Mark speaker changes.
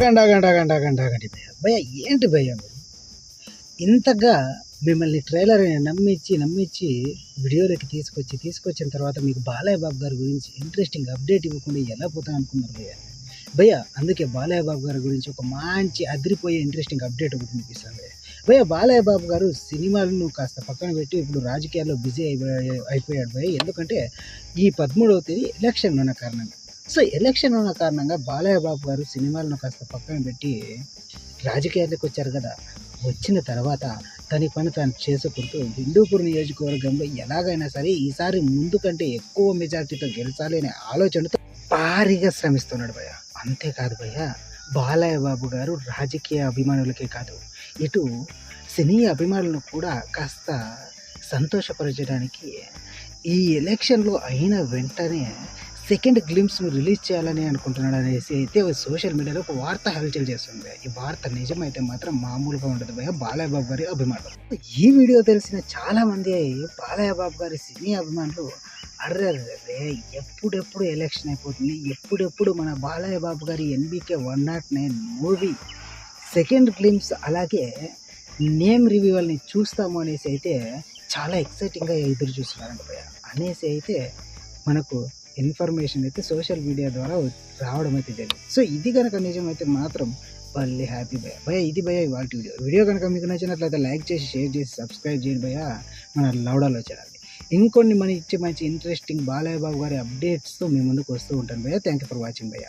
Speaker 1: ఆగండి భయ్య, ఏంటి భయ్య మీరు ఇంతగా మిమ్మల్ని ట్రైలర్ నమ్మించి వీడియోలోకి తీసుకొచ్చిన తర్వాత మీకు బాలయ్య బాబు గారి గురించి ఇంట్రెస్టింగ్ అప్డేట్ ఇవ్వకుండా ఎలా పోతాను అనుకున్నారు భయ్య. అందుకే బాలయ్య బాబు గారి గురించి ఒక మంచి అదిరిపోయే ఇంట్రెస్టింగ్ అప్డేట్ ఒకటి వినిపిస్తుంది భయ్య. బాలయ్య బాబు గారు సినిమాలను కాస్త పక్కన పెట్టి ఇప్పుడు రాజకీయాల్లో బిజీ అయిపోయాడు భయ్య. ఎందుకంటే ఈ 13వ తేదీ ఎలక్షన్ ఉన్న కారణంగా. సో ఎలక్షన్ ఉన్న కారణంగా బాలయ్య బాబు గారు సినిమాలను కాస్త పక్కన పెట్టి రాజకీయాల్లోకి వచ్చారు కదా. వచ్చిన తర్వాత తన పని తాను చేసుకుంటూ హిందూపూర్ నియోజకవర్గంలో ఎలాగైనా సరే ఈసారి ముందు కంటే ఎక్కువ మెజార్టీతో గెలిచాలి అనే ఆలోచనతో భారీగా శ్రమిస్తున్నాడు భయ్య. అంతేకాదు భయ్య, బాలయ్య బాబు గారు రాజకీయ అభిమానులకే కాదు, ఇటు సినీ అభిమానులను కూడా కాస్త సంతోషపరచడానికి ఈ ఎలక్షన్లో అయిన వెంటనే సెకండ్ గ్లింప్స్ను రిలీజ్ చేయాలని అనుకుంటున్నాడు అనేసి అయితే సోషల్ మీడియాలో ఒక వార్త హల్చల్ చేస్తుంది. ఈ వార్త నిజమైతే మాత్రం మామూలుగా ఉండదు భయ్య బాలయ్య బాబు గారి అభిమానులు. ఈ వీడియో తెలిసిన చాలామంది బాలయ్య బాబు గారి సినీ అభిమానులు అర్రే ఎప్పుడెప్పుడు ఎలక్షన్ అయిపోతుంది, ఎప్పుడెప్పుడు మన బాలయ్య బాబు గారి NBK 109 మూవీ సెకండ్ గ్లింప్స్ అలాగే నేమ్ రివ్యూవల్ని చూస్తాము అనేసి అయితే చాలా ఎక్సైటింగ్గా ఎదురు చూస్తున్నారంట భయ్య. అనేసి అయితే మనకు ఇన్ఫర్మేషన్ అయితే సోషల్ మీడియా ద్వారా రావడం అయితే జరిగింది. సో ఇది కనుక నిజమైతే మాత్రం భలే హ్యాపీ భయ్య. ఇది భయ్య ఇవాళ వీడియో కనుక మీకు నచ్చినట్లయితే లైక్ చేసి షేర్ చేసి సబ్స్క్రైబ్ చేయండి భయ్య. మన లౌడాలో చేయాలి. ఇంకొన్ని మంచి ఇంట్రెస్టింగ్ బాలయ్య బాబు గారి అప్డేట్స్తో మీ ముందుకు వస్తూ ఉంటాను భయ్య. థ్యాంక్ యూ ఫర్ వాచింగ్ భయ్య.